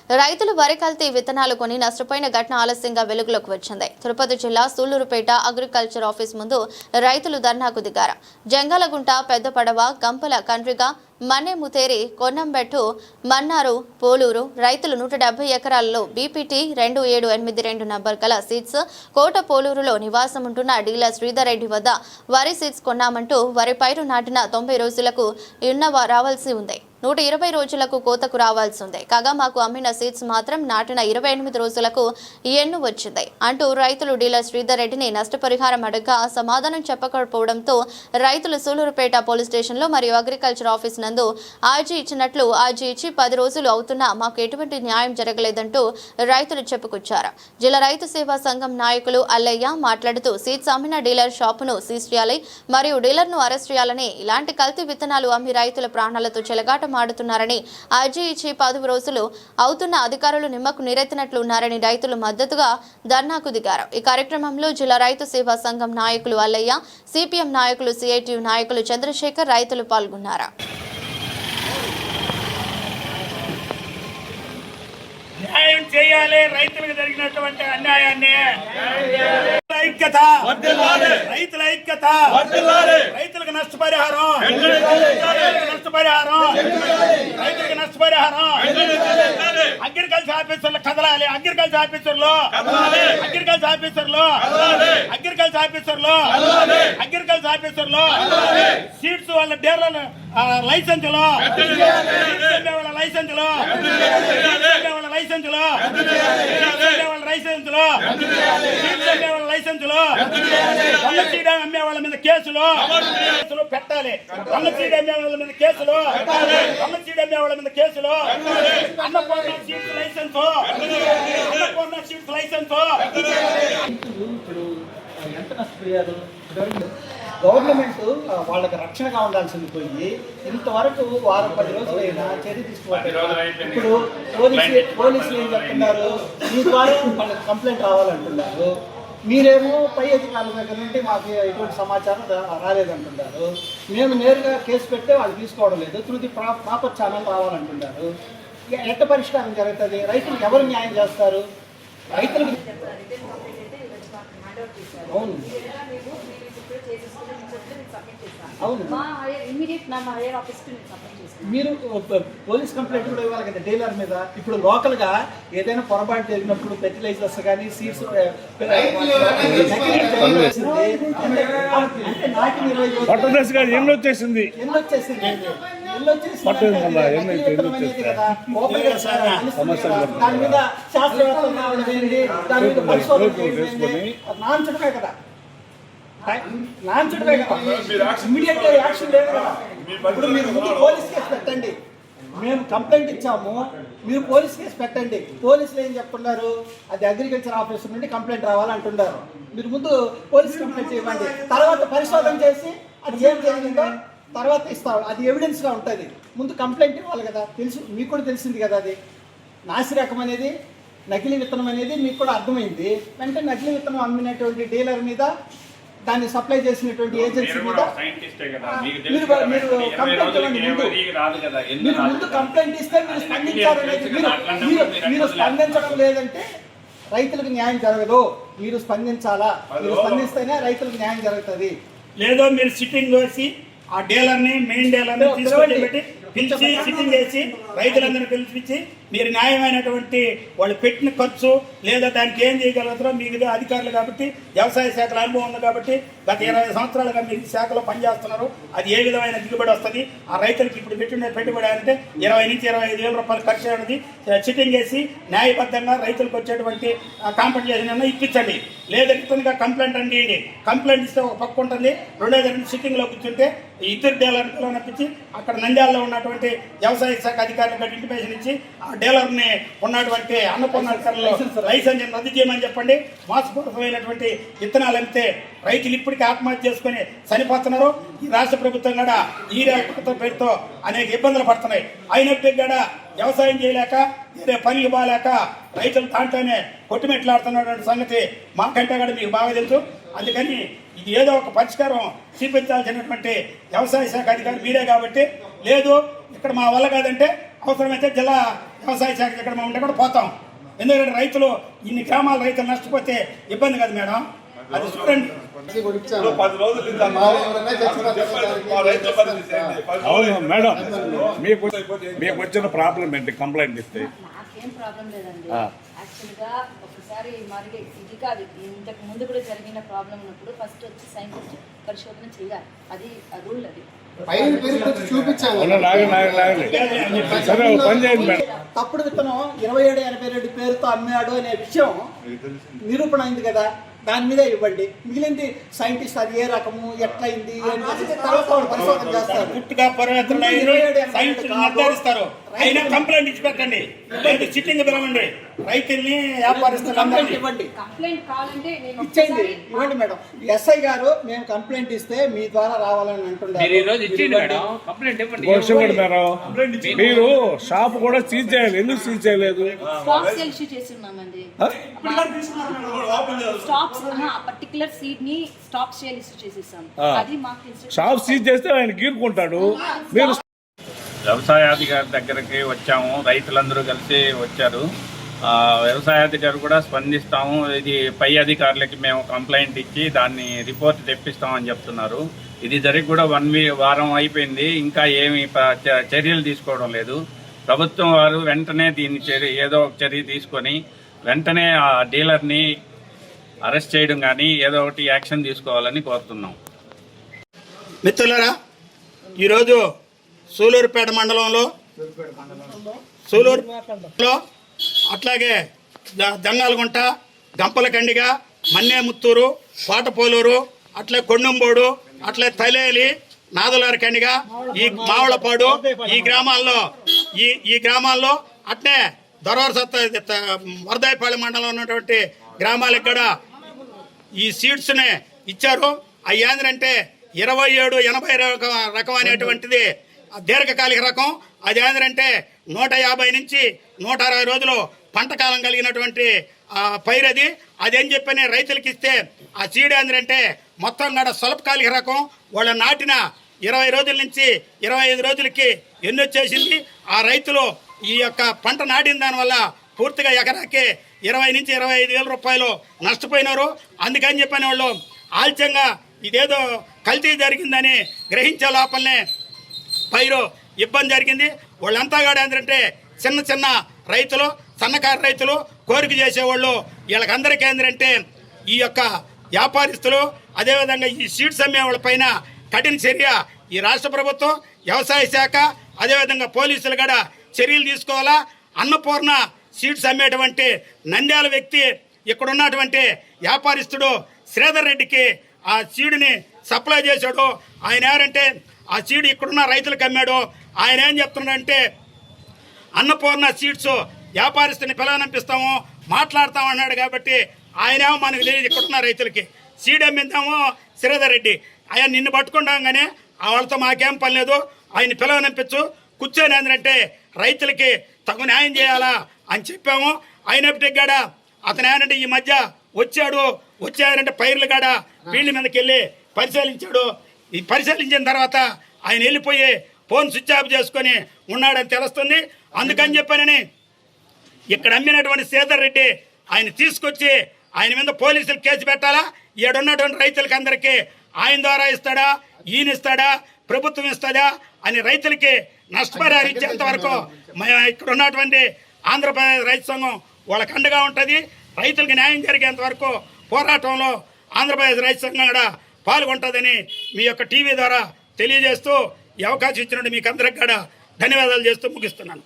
రైతులు వరి కల్తీ విత్తనాలు కొని నష్టపోయిన ఘటన ఆలస్యంగా వెలుగులోకి వచ్చింది. తిరుపతి జిల్లా సూళ్లూరుపేట అగ్రికల్చర్ ఆఫీస్ ముందు రైతులు ధర్నాకు దిగారు. జంగాలగుంట, పెద్దపడవ, గంపల కండ్రిగ, మన్నెముతేరి, కొన్నంబెట్టు, మన్నారు, పోలూరు రైతులు 170 ఎకరాలలో బీపీటీ 2782 నంబర్ గల సీడ్స్ కోట పోలూరులో నివాసం ఉంటున్న డీలర్ శ్రీధర్ రెడ్డి వద్ద వరి సీడ్స్ కొన్నామంటూ వరి పైరు నాటిన 90 రోజులకు రావాల్సి ఉంది. 120 రోజులకు కోతకు రావాల్సి ఉంది. కాగా మాకు అమ్మిన సీడ్స్ మాత్రం నాటిన 28 రోజులకు ఎన్ను వచ్చింది అంటూ రైతులు డీలర్ శ్రీధర్ రెడ్డిని నష్టపరిహారం అడగగా సమాధానం చెప్పకపోవడంతో రైతులు సూళ్లూరుపేట పోలీస్ స్టేషన్లో మరియు అగ్రికల్చర్ ఆఫీస్ నందు ఆర్జీ ఇచ్చినట్లు ఆర్జీ ఇచ్చి 10 రోజులు అవుతున్నా మాకు ఎటువంటి న్యాయం జరగలేదంటూ రైతులు చెప్పుకొచ్చారు. జిల్లా రైతు సేవా సంఘం నాయకులు అల్లయ్య మాట్లాడుతూ సీడ్స్ అమ్మిన డీలర్ షాపును సీజ్ చేయాలి మరియు డీలర్ను అరెస్ట్ చేయాలని, ఇలాంటి కల్తీ విత్తనాలు అమ్మి రైతుల ప్రాణాలతో చెలగాట మాడుతున్నారని, ఆర్జీ ఇచ్చి 10 రోజులు అవుతున్న అధికారులు నిమ్మకు నీరెత్తినట్లు ఉన్నారని రైతులు మద్దతుగా ధర్నాకు దిగారు. ఈ కార్యక్రమంలో జిల్లా రైతు సేవా సంఘం నాయకులు అల్లయ్య, సిపిఎం నాయకులు, సిఐటియు నాయకులు చంద్రశేఖర్ రైతులు పాల్గొన్నారు. న్యాయం చేయాలి, రైతులకు జరిగినటువంటి అన్యాయాన్ని. ఐక్యత, రైతుల ఐక్యత, రైతులకు నష్టపరిహారం, రైతులకు నష్టపరిహారం. అగ్రికల్చర్ ఆఫీసర్లు కదలాలి, అగ్రికల్చర్ ఆఫీసర్లు సీడ్స్ వాళ్ళ డీలర్ల లైసెన్సులు, అమ్మే వాళ్ళ మీద కేసులు పెట్టాలి. అమ్మే వాళ్ళ మీద కేసులు, అమ్మే వాళ్ళ మీద కేసులు. Annapurna seeds license, Annapurna seeds license. ఇప్పుడు ఎంత నష్టపోయారు? గవర్నమెంట్ వాళ్ళకి రక్షణగా ఉండాల్సింది పోయి ఇంతవరకు వారం 10 రోజులైనా చర్య తీసుకోవాలి. ఇప్పుడు పోలీసులు ఏం చెప్తున్నారు, మీ ద్వారా వాళ్ళకి కంప్లైంట్ రావాలంటున్నారు. మీరేమో పై అధికారుల దగ్గర నుండి మాకు ఎటువంటి సమాచారం రాలేదంటున్నారు. మేము నేరుగా కేసు పెడితే వాళ్ళు తీసుకోవడం లేదు, త్రూ ది ప్రాపర్ ఛానల్ రావాలంటున్నారు. ఎట్ట పరిష్కారం జరుగుతుంది? రైతులకు ఎవరు న్యాయం చేస్తారు? రైతులకు అవును మీరు పోలీస్ కంప్లైంట్ కూడా ఇవ్వాలి కదా డీలర్ మీద. ఇప్పుడు లోకల్ గా ఏదైనా పొరపాటు జరిగినప్పుడు ఫెర్టిలైజర్స్ కానీ సీడ్స్ వచ్చేసింది దాని మీద శాస్త్రవేత్తలు దాని మీద పరిశోధన నాంచడమే కదా, నాంచడమే కదా, ఇమీడియట్ యాక్షన్ లేదు కదా. ఇప్పుడు మీరు ముందు పోలీస్ కేసు పెట్టండి, మేము కంప్లైంట్ ఇచ్చాము, మీరు పోలీస్ కేసు పెట్టండి. పోలీసులు ఏం చెప్తున్నారు, అది అగ్రికల్చర్ ఆఫీసర్ నుండి కంప్లైంట్ రావాలంటున్నారు. మీరు ముందు పోలీస్ కంప్లైంట్ ఇవ్వండి, తర్వాత పరిశోధన చేసి అది ఏం జరిగిందో తర్వాత ఇస్తాం, అది ఎవిడెన్స్గా ఉంటుంది. ముందు కంప్లైంట్ ఇవ్వాలి కదా. తెలుసు, మీకు కూడా తెలిసింది కదా, అది నాసి రకం అనేది, నకిలీ విత్తనం అనేది మీకు కూడా అర్థమైంది. వెంటనే నకిలీ విత్తనం అమ్మినటువంటి డీలర్ మీద, దాన్ని సప్లై చేసినటువంటి ఏజెన్సీ మీద మీరు కంప్లైంట్ ఇవ్వండి. మీరు ముందు కంప్లైంట్ ఇస్తే మీరు స్పందించాలనేది. మీరు స్పందించడం లేదంటే రైతులకు న్యాయం జరగదు. మీరు స్పందించాలా, మీరు స్పందిస్తేనే రైతులకు న్యాయం జరుగుతుంది. లేదో మీరు సిట్టింగ్ వేసి ఆ డీలర్ని, మెయిన్ డీలర్ని తీసుకొని పెట్టి పిలిచి సిట్టింగ్ వేసి రైతులందరినీ పిలిపించి మీరు న్యాయమైనటువంటి వాళ్ళు పెట్టిన ఖర్చు లేదా దానికి ఏం చేయగలుగుతారో మీకు అధికారులు కాబట్టి, వ్యవసాయ శాఖల అనుభవం ఉంది కాబట్టి గత 20 సంవత్సరాలుగా మీరు శాఖలో పనిచేస్తున్నారు. అది ఏ విధమైన దిగుబడి వస్తుంది, ఆ రైతులకు ఇప్పుడు పెట్టిన పెట్టుబడి అంటే 20 నుంచి 25 వేల రూపాయలు ఖర్చు అనేది సిట్టింగ్ వేసి న్యాయబద్ధంగా రైతులకు వచ్చేటువంటి కాంపెన్సేషన్ ఇప్పించండి. లేదా ఇతనిగా కంప్లైంట్ అండి, కంప్లైంట్ ఇస్తే ఒక పక్క ఉంటుంది, రెండోది సిట్టింగ్లో కూర్చుంటే ఇద్దరు డీలర్లు అనిపించి అక్కడ నంద్యాలలో ఉన్నటువంటి వ్యవసాయ శాఖ అధికారులకు ఇంటిమేషన్ ఇచ్చి ఆ డీలర్ని ఉన్నటువంటి అన్నపూర్ణ లైసెన్స్ రద్దు చేయమని చెప్పండి. మోసపూరితమైనటువంటి విత్తనాలు అమ్మితే రైతులు ఇప్పటికీ ఆత్మహత్య చేసుకుని చనిపోతున్నారు. ఈ రాష్ట్ర ప్రభుత్వం కూడా యూరియా కొరత పేరుతో అనేక ఇబ్బందులు పడుతున్నాయి. అయినప్పటికీ కూడా వ్యవసాయం చేయలేక, వేరే పనికి పోలేక రైతులు దాంట్లోనే కొట్టుమెట్లాడుతున్నటువంటి సంగతి మాకంటే కూడా మీకు బాగా తెలుసు. అందుకని ఇది ఏదో ఒక పరిష్కారం చూపించాల్సినటువంటి వ్యవసాయ శాఖ అధికారి మీరే కాబట్టి, లేదు ఇక్కడ మా వల్ల కాదంటే అవసరమైతే జిల్లా వ్యవసాయ శాఖ దగ్గర ఉంటే కూడా పోతాం. ఎందుకంటే రైతులు ఇన్ని గ్రామాల రైతులు నష్టపోతే ఇబ్బంది కదా మేడం, అది చూడండి. 10 రోజులు అవును మేడం, మీకు వచ్చిన ప్రాబ్లం ఏంటి? కంప్లైంట్ ఇస్తే నాకేం ప్రాబ్లం లేదండి. యాక్చువల్గా ఒకసారి మరి ఇది కాదు, ఇంతకు ముందు కూడా జరిగిన ప్రాబ్లం ఉన్నప్పుడు ఫస్ట్ వచ్చి సైంటిస్ట్ పరిశోధన చేయాలి, అది రూల్. అది సరే పని చేయండి మేడం. తప్పుడు విత్తనం 2782 పేరుతో అమ్మాడు అనే విషయం నిరూపణ అయింది కదా, దాని మీద ఇవ్వండి. మిగిలింది సైంటిస్ట్ అది ఏ రకము ఎట్లయింది తర్వాత వాళ్ళు పరిశోధన చేస్తారు. పుట్టుగా సైంటిస్ట్ నిర్ధారిస్తారు. అయినా కంప్లైంట్ ఇచ్చి పెట్టండి, లేదు సిట్టింగ్ పిలవండి, రైతుల్ని వ్యాపారస్తులందరినీ ఇవ్వండి, కంప్లైంట్ కావాలంటే నేను ఇచ్చేయండి, ఇవ్వండి మేడం. ఎస్ఐ గారు మేము కంప్లైంట్ ఇస్తే మీ ద్వారా రావాలని అంటున్నారు. మీరు షాప్ కూడా సీజ్ చేయాలి, ఎందుకు సీజ్ చేయలేదు? స్టాక్ సేల్ ఇష్యూ చేసి ఉన్నామండి. స్టాక్స్ పర్టికులర్ సీడ్ ని స్టాక్ సేల్ ఇష్యూ చేసేసాం. అది మాకు షాప్ సీజ్ చేస్తే ఆయన గీరుకుంటాడు. మీరు వ్యవసాయాధికారి దగ్గరికి వచ్చాము, రైతులందరూ కలిసి వచ్చారు. వ్యవసాయాధికారి కూడా స్పందిస్తాము, ఇది పై అధికారులకి మేము కంప్లైంట్ ఇచ్చి దాన్ని రిపోర్ట్ తెప్పిస్తామని చెప్తున్నారు. ఇది జరిగి కూడా వారం అయిపోయింది, ఇంకా ఏమి చర్యలు తీసుకోవడం లేదు. ప్రభుత్వం వారు వెంటనే దీన్ని ఏదో ఒక చర్య తీసుకొని వెంటనే ఆ డీలర్ని అరెస్ట్ చేయడం కానీ ఏదో ఒకటి యాక్షన్ తీసుకోవాలని కోరుతున్నాం. మిత్రులారా, ఈరోజు సూలూరుపేట మండలంలో సూలూరులో అట్లాగే జంగాలగుంట, గంపలకండిగ, మన్నేముత్తూరు, పాటపోలూరు, అట్లే కొండంబోడు, అట్లే తలేలి, నాదలారికండిగ, ఈ మావళపాడు, ఈ గ్రామాల్లో అట్లే వరదాయపాళెం మండలంలో ఉన్నటువంటి గ్రామాలకు కూడా ఈ సీడ్స్ని ఇచ్చారు. అవి ఏంటంటే 2780 రకం అనేటువంటిది దీర్ఘకాలిక రకం. అది ఏంటంటే 150 నుంచి 160 రోజులు పంట కాలం కలిగినటువంటి పైరది. అదేం చెప్పని రైతులకి ఇస్తే ఆ సీడ్ ఏంటంటే మొత్తం కూడా స్వల్పకాలిక రకం. వాళ్ళు నాటిన 20 రోజుల నుంచి 25 రోజులకి ఎన్నొచ్చేసింది. ఆ రైతులు ఈ యొక్క పంట నాటిన దానివల్ల పూర్తిగా ఎకరాకి 20 నుంచి 25 వేల రూపాయలు నష్టపోయినారు. అందుకని చెప్పని వాళ్ళు ఆలస్యంగా ఇదేదో కల్తీ జరిగిందని గ్రహించే లోపలనే పైరు ఇబ్బంది జరిగింది. వాళ్ళంతా కూడా ఏంటంటే చిన్న చిన్న రైతులు, సన్నకారు రైతులు, కోరిక చేసేవాళ్ళు, వీళ్ళకందరికీ ఏంటంటే ఈ యొక్క వ్యాపారస్తులు, అదేవిధంగా ఈ సీడ్స్ అమ్మే వాళ్ళ పైన కఠిన చర్య ఈ రాష్ట్ర ప్రభుత్వం, వ్యవసాయ శాఖ, అదేవిధంగా పోలీసులు కూడా చర్యలు తీసుకోవాలా. అన్నపూర్ణ సీడ్స్ అమ్మేటువంటి నంద్యాల వ్యక్తి ఇక్కడ ఉన్నటువంటి వ్యాపారస్తుడు శ్రీధర్ రెడ్డికి ఆ సీడ్ని సప్లై చేశాడు. ఆయన ఎవరంటే ఆ సీడ్ ఇక్కడున్న రైతులకు అమ్మాడు. ఆయన ఏం చెప్తున్నాడంటే అన్నపూర్ణ సీడ్స్ వ్యాపారస్తుని పిలవనంపిస్తాము, మాట్లాడతాము అన్నాడు. కాబట్టి ఆయనేమో మనకు తెలియదు, ఇక్కడున్న రైతులకి సీడ్ అమ్మిద్దాము శ్రీధర్ రెడ్డి. ఆయన నిన్ను పట్టుకుంటాగానే వాళ్ళతో మాకేం పని లేదు, ఆయన పిలవనంపించు, కూర్చొని ఏంటంటే రైతులకి తగు న్యాయం చేయాలా అని చెప్పాము. అయినప్పటికీ కూడా అతను ఏంటంటే ఈ మధ్య వచ్చాడంటే పైర్లు కాడ ఫీల్డ్ మీదకి వెళ్ళి పరిశీలించాడు. ఈ పరిశీలించిన తర్వాత ఆయన వెళ్ళిపోయి ఫోన్ స్విచ్ ఆఫ్ చేసుకొని ఉన్నాడని తెలుస్తుంది. అందుకని చెప్పానని ఇక్కడ అమ్మినటువంటి శ్రీధర్ రెడ్డి ఆయన తీసుకొచ్చి ఆయన మీద పోలీసులు కేసు పెట్టాలా, ఈడున్నటువంటి రైతులకి అందరికీ ఆయన ద్వారా ఇస్తాడా, ఈయన ఇస్తాడా, ప్రభుత్వం ఇస్తుందా అని రైతులకి నష్టపరిహారం ఇచ్చేంత వరకు ఇక్కడ ఉన్నటువంటి ఆంధ్రప్రదేశ్ రైతు సంఘం వాళ్ళకి అండగా ఉంటుంది. రైతులకు న్యాయం జరిగేంత వరకు పోరాటంలో ఆంధ్రప్రదేశ్ రైతు సంఘం కూడా పాల్గొంటుందని మీ యొక్క టీవీ ద్వారా తెలియజేస్తూ ఈ అవకాశం ఇచ్చినట్టు మీకు అందరికి కూడా ధన్యవాదాలు చేస్తూ ముగిస్తున్నాను.